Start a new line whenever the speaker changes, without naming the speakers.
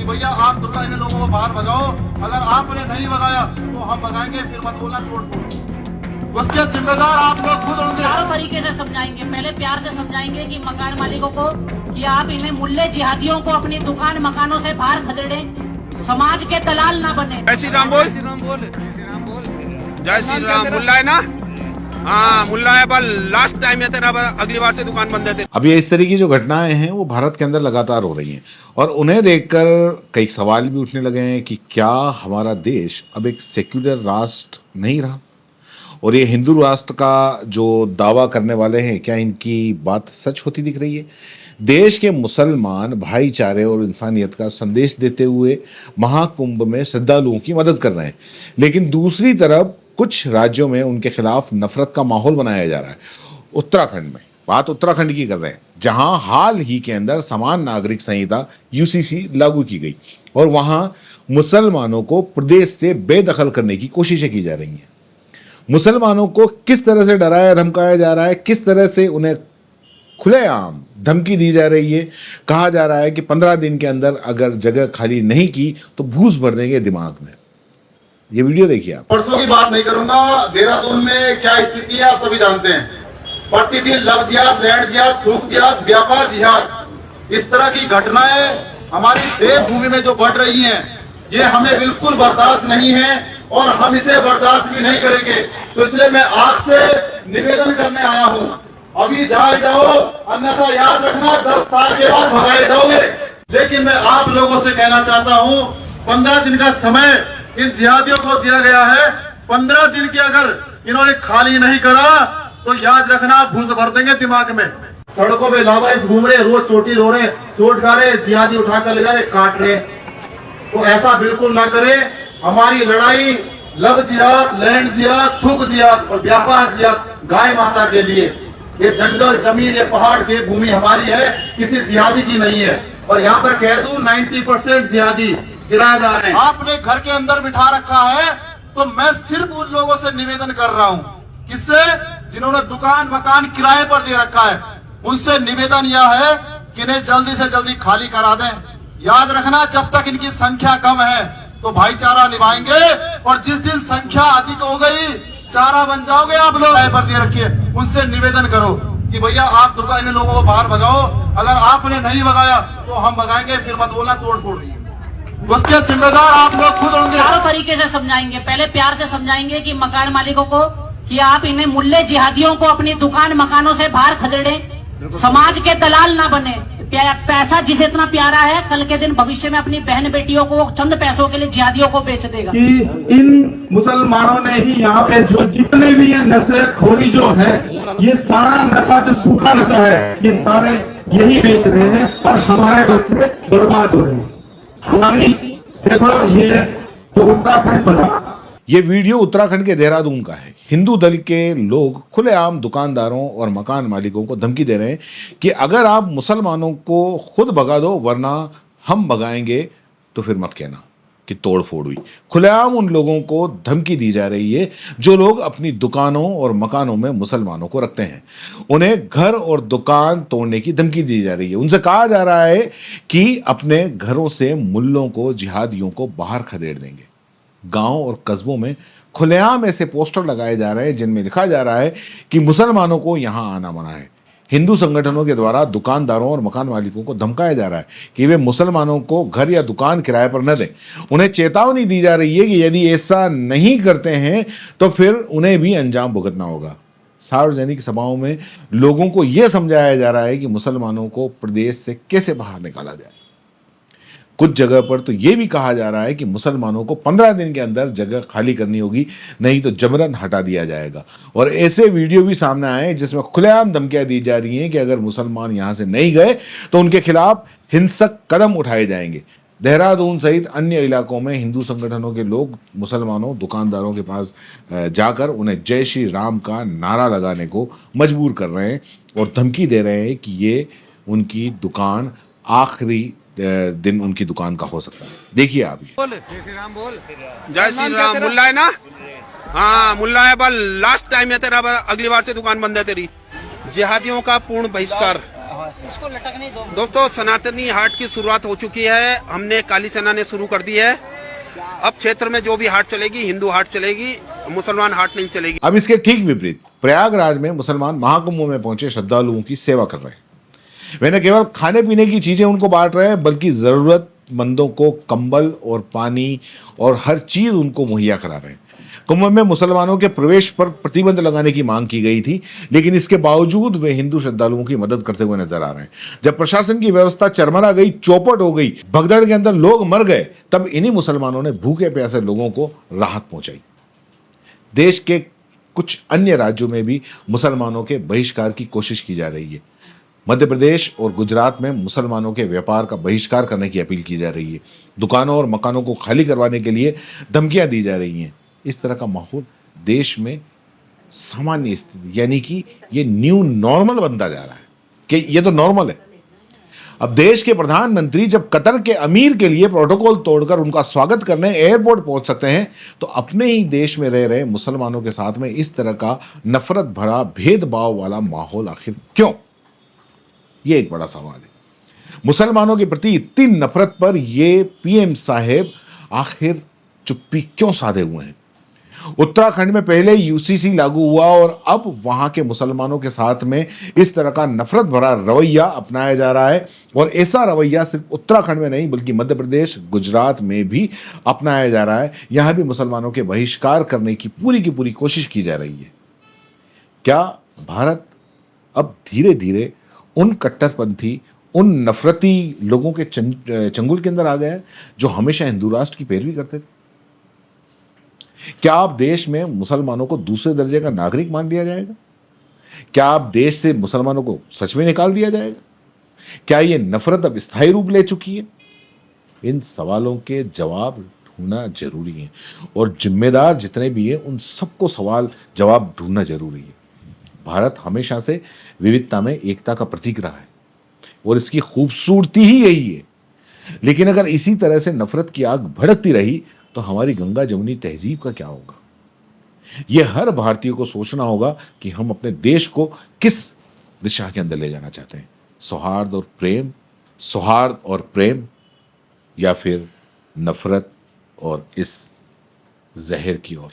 कि भैया आप दुर्गा इन लोगों को बाहर भगाओ, अगर आपने नहीं भगाया तो हम भगाएंगे, फिर मत बोलना तोड़ फोड़, उसके जिम्मेदार आप लोग खुद होंगे।
हर तरीके से समझाएंगे, पहले प्यार से समझाएंगे कि मकान मालिकों को कि आप इन्हें मुल्ले जिहादियों को अपनी दुकान मकानों से बाहर खदेड़ें, समाज के दलाल ना बने।
जय श्री राम बोल, जय श्री राम। मुल्ला है ना? हाँ मुल्ला है, पर लास्ट टाइम है तेरा, अगली बार से दुकान बंद है।
अब ये इस तरह की जो घटनाएं हैं वो भारत के अंदर लगातार हो रही हैं और उन्हें देखकर कई सवाल भी उठने लगे हैं कि क्या हमारा देश अब एक सेक्युलर राष्ट्र नहीं रहा, और ये हिंदू राष्ट्र का जो दावा करने वाले हैं क्या इनकी बात सच होती दिख रही है। देश के मुसलमान भाईचारे और इंसानियत का संदेश देते हुए महाकुंभ में श्रद्धालुओं की मदद कर रहे हैं, लेकिन दूसरी तरफ कुछ राज्यों में उनके खिलाफ नफरत का माहौल बनाया जा रहा है। उत्तराखंड में, बात उत्तराखंड की कर रहे हैं, जहां हाल ही के अंदर समान नागरिक संहिता यूसीसी लागू की गई और वहां मुसलमानों को प्रदेश से बेदखल करने की कोशिशें की जा रही हैं। मुसलमानों को किस तरह से डराया धमकाया जा रहा है, किस तरह से उन्हें खुलेआम धमकी दी जा रही है। कहा जा रहा है कि 15 दिन के अंदर अगर जगह खाली नहीं की तो भूस भर देंगे दिमाग में। ये वीडियो देखिए आप।
परसों की बात नहीं करूंगा, देहरादून में क्या स्थिति है आप सभी जानते हैं। प्रतिदिन लव जिहाद, लैंड जिहाद, थूक जिहाद, व्यापार जिहाद, इस तरह की घटनाएं हमारी देवभूमि में जो बढ़ रही हैं, ये हमें बिल्कुल बर्दाश्त नहीं है और हम इसे बर्दाश्त भी नहीं करेंगे। तो इसलिए मैं आपसे निवेदन करने आया हूँ, अभी जाओ, अन्यथा याद रखना 10 साल के बाद भगाए जाओगे। लेकिन मैं आप लोगों से कहना चाहता हूँ, 15 दिन का समय इन जिहादियों को दिया गया है। 15 दिन के अगर इन्होंने खाली नहीं करा तो याद रखना भूस भर देंगे दिमाग में। सड़कों पे लावारिस घूम रहे, रोज चोटी रो रहे, चोट खा रहे, जिहादी उठाकर ले जा रहे, काट रहे। तो ऐसा बिल्कुल ना करें। हमारी लड़ाई लव जिहाद, लैंड जिहाद, थूक जिहाद और व्यापार जिहाद गाय माता के लिए। ये जंगल जमीन, ये पहाड़, देवभूमि हमारी है, किसी जिहादी की नहीं है। और यहाँ पर कह दूं 90% जिहादी किराएदार हैं। आपने घर के अंदर बिठा रखा है, तो मैं सिर्फ उन लोगों से निवेदन कर रहा हूँ, किससे? जिन्होंने दुकान मकान किराए पर दे रखा है, उनसे निवेदन यह है कि इन्हें जल्दी से जल्दी खाली करा दें। याद रखना, जब तक इनकी संख्या कम है तो भाईचारा निभाएंगे, और जिस दिन संख्या अधिक हो गई चारा बन जाओगे आप लोग। किराए पर दे रखिए, उनसे निवेदन करो कि भैया आप दुकान इन लोगों को बाहर भगाओ, अगर आपने नहीं भगाया तो हम भगाएंगे, फिर मत बोलना तोड़ फोड़, उसके जिम्मेदार आप लोग खुद होंगे।
हर तरीके से समझाएंगे, पहले प्यार से समझाएंगे कि मकान मालिकों को कि आप इन्हें मुल्ले जिहादियों को अपनी दुकान मकानों से बाहर खदेड़ें, समाज के दलाल ना बने। पैसा जिसे इतना प्यारा है, कल के दिन भविष्य में अपनी बहन बेटियों को चंद पैसों के लिए जिहादियों को बेच देगा।
कि इन मुसलमानों ने ही यहाँ पे जो जितने भी ये नशेखोरी जो है, ये सारा नशा जो सूखा नशा है, ये सारे यही बेच रहे हैं और हमारे बच्चे बर्बाद हो रहे हैं। देखो ये जो उत्तराखंड बना,
ये वीडियो उत्तराखंड के देहरादून का है। हिंदू दल के लोग खुलेआम दुकानदारों और मकान मालिकों को धमकी दे रहे हैं कि अगर आप मुसलमानों को खुद भगा दो वरना हम भगाएंगे, तो फिर मत कहना कि तोड़ फोड़ हुई। खुलेआम उन लोगों को धमकी दी जा रही है जो लोग अपनी दुकानों और मकानों में मुसलमानों को रखते हैं। उन्हें घर और दुकान तोड़ने की धमकी दी जा रही है। उनसे कहा जा रहा है कि अपने घरों से मुल्लों को, जिहादियों को बाहर खदेड़ देंगे। गांव और कस्बों में खुलेआम ऐसे पोस्टर लगाए जा रहे हैं जिनमें लिखा जा रहा है कि मुसलमानों को यहां आना मना है। हिंदू संगठनों के द्वारा दुकानदारों और मकान मालिकों को धमकाया जा रहा है कि वे मुसलमानों को घर या दुकान किराए पर न दें। उन्हें चेतावनी दी जा रही है कि यदि ऐसा नहीं करते हैं तो फिर उन्हें भी अंजाम भुगतना होगा। सार्वजनिक सभाओं में लोगों को यह समझाया जा रहा है कि मुसलमानों को प्रदेश से कैसे बाहर निकाला जाए। कुछ जगह पर तो यह भी कहा जा रहा है कि मुसलमानों को 15 दिन के अंदर जगह खाली करनी होगी, नहीं तो जबरन हटा दिया जाएगा। और ऐसे वीडियो भी सामने आए जिसमें खुलेआम धमकियां दी जा रही हैं कि अगर मुसलमान यहां से नहीं गए तो उनके खिलाफ हिंसक कदम उठाए जाएंगे। देहरादून सहित अन्य इलाकों में हिंदू संगठनों के लोग मुसलमानों, दुकानदारों के पास जाकर उन्हें जय श्री राम का नारा लगाने को मजबूर कर रहे हैं और धमकी दे रहे हैं कि ये उनकी दुकान आखिरी दिन उनकी दुकान का हो सकता है। देखिए आप।
जय श्री राम बोल, जय श्री राम। मुल्ला है ना? हाँ मुल्ला है, पर लास्ट टाइम है तेरा, अगली बार से दुकान बंद है तेरी। जिहादियों का पूर्ण बहिष्कार
इसको लटकने दो।
दोस्तों, सनातनी हाट की शुरुआत हो चुकी है। हमने काली सेना ने शुरू कर दी है। अब क्षेत्र में जो भी हाट चलेगी, हिंदू हाट चलेगी, मुसलमान हाट नहीं चलेगी।
अब इसके ठीक विपरीत प्रयागराज में मुसलमान महाकुंभ में पहुंचे श्रद्धालुओं की सेवा कर रहे हैं। वे न केवल खाने पीने की चीजें उनको बांट रहे हैं, बल्कि जरूरतमंदों को कंबल और पानी और हर चीज उनको मुहैया करा रहे हैं। कुंभ में मुसलमानों के प्रवेश पर प्रतिबंध लगाने की मांग की गई थी, लेकिन इसके बावजूद वे हिंदू श्रद्धालुओं की मदद करते हुए नजर आ रहे हैं। जब प्रशासन की व्यवस्था चरमरा गई, चौपट हो गई, भगदड़ के अंदर लोग मर गए, तब इन्हीं मुसलमानों ने भूखे प्यासे लोगों को राहत पहुंचाई। देश के कुछ अन्य राज्यों में भी मुसलमानों के बहिष्कार की कोशिश की जा रही है। मध्य प्रदेश और गुजरात में मुसलमानों के व्यापार का बहिष्कार करने की अपील की जा रही है। दुकानों और मकानों को खाली करवाने के लिए धमकियां दी जा रही हैं। इस तरह का माहौल देश में सामान्य स्थिति, यानी कि ये न्यू नॉर्मल बनता जा रहा है कि ये तो नॉर्मल है। अब देश के प्रधानमंत्री जब कतर के अमीर के लिए प्रोटोकॉल तोड़कर उनका स्वागत करने एयरपोर्ट पहुंच सकते हैं, तो अपने ही देश में रह रहे मुसलमानों के साथ में इस तरह का नफरत भरा, भेदभाव वाला माहौल आखिर क्यों? ये एक बड़ा सवाल है। मुसलमानों के प्रति इतनी नफरत पर ये पीएम साहेब आखिर चुप्पी क्यों साधे हुए हैं? उत्तराखंड में पहले यूसीसी लागू हुआ और अब वहां के मुसलमानों के साथ में इस तरह का नफरत भरा रवैया अपनाया जा रहा है। और ऐसा रवैया सिर्फ उत्तराखंड में नहीं, बल्कि मध्य प्रदेश, गुजरात में भी अपनाया जा रहा है। यहां भी मुसलमानों के बहिष्कार करने की पूरी कोशिश की जा रही है। क्या भारत अब धीरे धीरे उन कट्टरपंथी, उन नफरती लोगों के चंगुल के अंदर आ गया है जो हमेशा हिंदू राष्ट्र की पैरवी करते थे? क्या आप देश में मुसलमानों को दूसरे दर्जे का नागरिक मान लिया जाएगा? क्या आप देश से मुसलमानों को सच में निकाल दिया जाएगा? क्या ये नफरत अब स्थायी रूप ले चुकी है? इन सवालों के जवाब ढूंढना जरूरी है और जिम्मेदार जितने भी हैं उन सबको सवाल जवाब ढूंढना जरूरी है। भारत हमेशा से विविधता में एकता का प्रतीक रहा है और इसकी खूबसूरती ही यही है। लेकिन अगर इसी तरह से नफरत की आग भड़कती रही तो हमारी गंगा जमुनी तहजीब का क्या होगा? यह हर भारतीय को सोचना होगा कि हम अपने देश को किस दिशा के अंदर ले जाना चाहते हैं। सौहार्द और प्रेम या फिर नफरत और इस जहर की ओर।